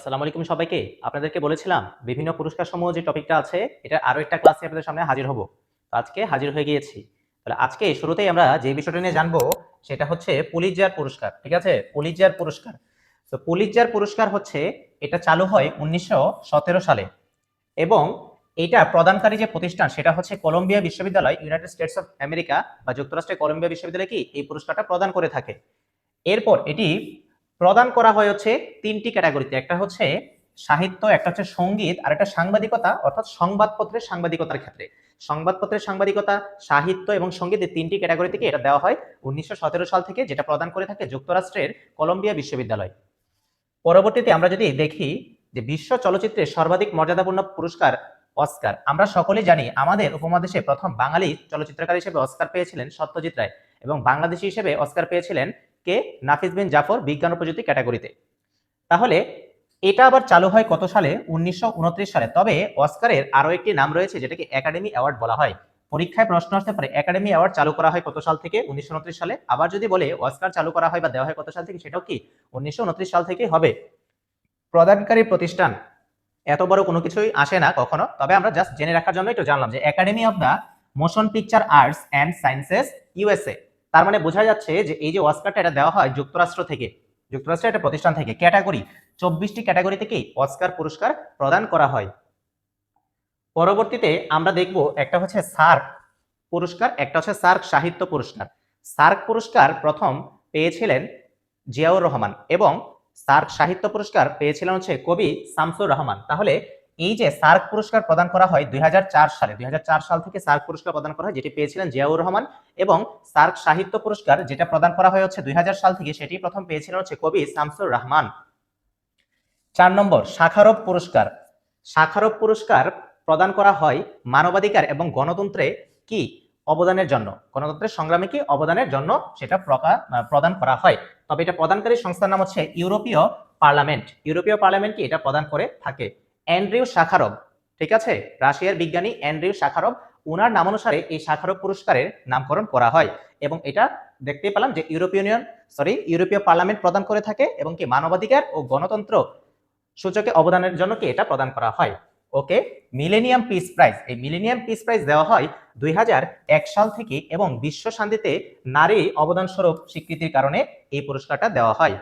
আসসালামু আলাইকুম সবাইকে। আপনাদেরকে বলেছিলাম বিভিন্ন পুরস্কার সমূহ যে টপিকটা আছে এটা আরো একটা ক্লাসে আপনাদের সামনে হাজির হব। তো আজকে হাজির হয়ে গিয়েছি। তাহলে আজকে শুরুতেই আমরা যে বিষয়টা নিয়ে জানবো সেটা হচ্ছে পুলিৎজার পুরস্কার। ঠিক আছে? পুলিৎজার পুরস্কার। তো পুলিৎজার পুরস্কার হচ্ছে এটা চালু হয় 1917 সালে এবং এটা প্রদানকারী যে প্রতিষ্ঠান সেটা হচ্ছে কলম্বিয়া বিশ্ববিদ্যালয়, ইউনাইটেড স্টেটস অফ আমেরিকা বা যুক্তরাষ্ট্রের কলম্বিয়া বিশ্ববিদ্যালয় কি এই পুরস্কারটা প্রদান করে থাকে। এরপর এটি প্রদান করা হয় হচ্ছে তিনটি ক্যাটাগরিতে। একটা হচ্ছে সাহিত্য, একটা হচ্ছে সঙ্গীত, আর একটা সাংবাদিকতা অর্থাৎ সংবাদপত্রের সাংবাদিকতার ক্ষেত্রে। সংবাদপত্রের সাংবাদিকতা, সাহিত্য এবং সঙ্গীত এই তিনটি ক্যাটাগরি থেকে এটা দেওয়া হয় 1917 সাল থেকে, যেটা প্রদান করে থাকে যুক্তরাষ্ট্রের কলম্বিয়া বিশ্ববিদ্যালয়। পরবর্তীতে আমরা যদি দেখি যে বিশ্ব চলচ্চিত্রের সর্বাধিক মর্যাদাপূর্ণ পুরস্কার অস্কার, আমরা সকলেই জানি আমাদের উপমহাদেশে প্রথম বাঙালি চলচ্চিত্রকার হিসেবে অস্কার পেয়েছিলেন সত্যজিৎ রায় এবং বাংলাদেশি হিসেবে অস্কার পেয়েছিলেন কে নাফিস বিন জাফর বিজ্ঞান ও প্রযুক্তি ক্যাটাগরিতে। তাহলে এটা আবার চালু হয় কত সালে? 1929 সালে। তবে অস্কারের আরো একটি নাম রয়েছে যেটাকে একাডেমি অ্যাওয়ার্ড বলা হয়। পরীক্ষায় প্রশ্ন আসতে পারে একাডেমি অ্যাওয়ার্ড চালু করা হয় কত সাল থেকে? 1929 সালে। আবার যদি বলে অস্কার চালু করা হয় বা দেওয়া হয় কত সাল থেকে, সেটাও কি 1929 সাল থেকে হবে। প্রদানকারী প্রতিষ্ঠান এত বড় কোনো কিছুই আসে না কখনো, তবে আমরা জাস্ট জেনে রাখার জন্য একটু জানলাম যে academy of the motion picture arts and sciences USA. তার মানে বোঝা যাচ্ছে যে এই যে অস্কারটা এটা দেওয়া হয় যুক্তরাষ্ট্র থেকে, যুক্তরাষ্ট্রের একটা প্রতিষ্ঠান থেকে। ক্যাটাগরি 24টি ক্যাটাগরি থেকেই অস্কার পুরস্কার প্রদান করা হয়। পরবর্তীতে আমরা দেখব একটা হচ্ছে সার্ক পুরস্কার, একটা হচ্ছে সার্ক সাহিত্য পুরস্কার। সার্ক পুরস্কার প্রথম পেয়েছিলেন জিয়াউর রহমান এবং সার্ক সাহিত্য পুরস্কার পেয়েছিলেন হচ্ছে কবি শামসুর রহমান। তাহলে এই যে সার্ক পুরস্কার প্রদান করা হয় 2004 সালে, 2004 সাল থেকে সার্ক পুরস্কার প্রদান করা হয়, যেটি পেয়েছিলেন জিয়াউর রহমান। এবং সার্ক সাহিত্য পুরস্কার যেটা প্রদান করা হয় হচ্ছে 2000 সাল থেকে, সেটি প্রথম পেয়েছিলেন হচ্ছে কবি শামসুর রহমান। 4 নম্বর শাখারভ পুরস্কার। শাখারভ পুরস্কার প্রদান করা হয় মানবাধিকার এবং গণতন্ত্রে কি অবদানের জন্য, গণতন্ত্রের সংগ্রামে কি অবদানের জন্য সেটা প্রদান করা হয়। তবে এটা প্রদানকারী সংস্থার নাম হচ্ছে ইউরোপীয় পার্লামেন্ট। ইউরোপীয় পার্লামেন্ট কি এটা প্রদান করে থাকে। অ্যান্ড্রিউ শাখারভ, ঠিক আছে, রাশিয়ার বিজ্ঞানী অ্যান্ড্রিউ শাখারভ, ওনার নামানুসারে এই শাখারভ পুরস্কারের নামকরণ করা হয়। এবং এটা দেখতে পেলাম যে ইউরোপীয় পার্লামেন্ট প্রদান করে থাকে এবং কি মানবাধিকার ও গণতন্ত্র সূচকে অবদানের জন্য কি এটা প্রদান করা হয়। ওকে। মিলেনিয়াম পিস প্রাইজ, এই মিলেনিয়াম পিস প্রাইজ দেওয়া হয় 2001 সাল থেকে এবং বিশ্ব শান্তিতে নারী অবদান স্বরূপ স্বীকৃতির কারণে এই পুরস্কারটা দেওয়া হয়।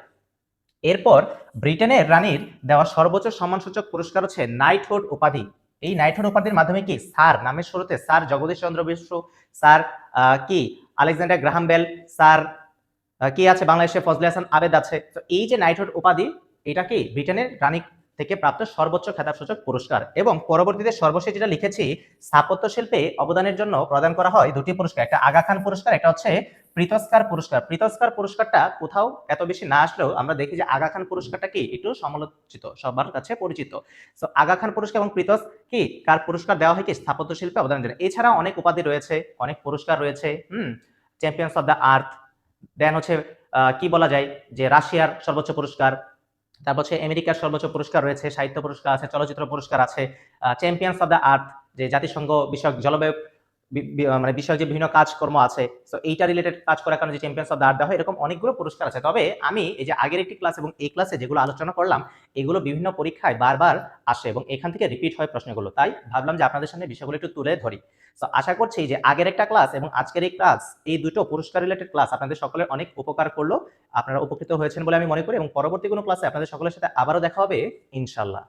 এরপর ব্রিটেনের রানীর দেওয়া সর্বোচ্চ সম্মানসূচক পুরস্কার হচ্ছে নাইটহুড উপাধি। এই নাইটহুড উপাধির মাধ্যমে কি স্যার নামের শুরুতে স্যার জগদীশ চন্দ্র বসু, স্যার কি আলেকজান্ডার গ্রাহাম বেল, স্যার কি আছে বাংলাদেশে ফজলে হাসান আবেদ আছে। তো এই যে নাইটহুড উপাধি, এটা কি ব্রিটেনের রানী থেকে প্রাপ্ত সর্বোচ্চ খেতাবসূচক পুরস্কার। এবং পরবর্তীতে সর্বশেষ যেটা লিখেছি, স্থাপত্য শিল্পে অবদানের জন্য প্রদান করা হয় দুটি পুরস্কার, একটা আগা খান পুরস্কার, একটা হচ্ছে প্রীতস্কার পুরস্কার। প্রীতস্কার পুরস্কারটা কোথাও এত বেশি না আসলেও আমরা দেখি যে আগা খান পুরস্কারটা কি একটু সমালোচিত, সবার কাছে পরিচিত। তো আগা খান পুরস্কার এবং প্রীতস কি কার পুরস্কার দেওয়া হয় কি স্থাপত্য শিল্পে অবদানের জন্য। এছাড়া অনেক উপাধি রয়েছে, অনেক পুরস্কার রয়েছে। চ্যাম্পিয়ন্স অফ দ্য আর্থ, দেন হচ্ছে কি বলা যায় যে রাশিয়ার সর্বোচ্চ পুরস্কার, তারপর হচ্ছে আমেরিকার সর্বোচ্চ পুরস্কার রয়েছে, সাহিত্য পুরস্কার আছে, চলচ্চিত্র পুরস্কার আছে, চ্যাম্পিয়ন্স অফ দ্য আর্থ যে জাতিসংঘ বিষয়ক জলবায়ু মানে বিষয়ক যে বিভিন্ন কাজকর্ম আছে, তো এইটা রিলেটেড কাজ করার কারণে যে চ্যাম্পিয়ন্স অফ দ্য আর্থ দেওয়া হয়, এরকম অনেকগুলো পুরস্কার আছে। তবে আমি এই যে আগের একটি ক্লাস এবং এই ক্লাসে যেগুলো আলোচনা করলাম এগুলো বিভিন্ন পরীক্ষায় বারবার আসে এবং এখান থেকে রিপিট হয় প্রশ্নগুলো, তাই ভাবলাম যে আপনাদের সামনে বিষয়গুলো একটু তুলে ধরি। তো আশা করছি যে আগের একটা ক্লাস এবং আজকের এই ক্লাস, এই দুটো পুরস্কার রিলেটেড ক্লাস আপনাদের সকলের অনেক উপকার করলো, আপনারা উপকৃত হয়েছেন বলে আমি মনে করি। এবং পরবর্তী কোনো ক্লাসে আপনাদের সকলের সাথে আবারও দেখা হবে ইনশাল্লাহ।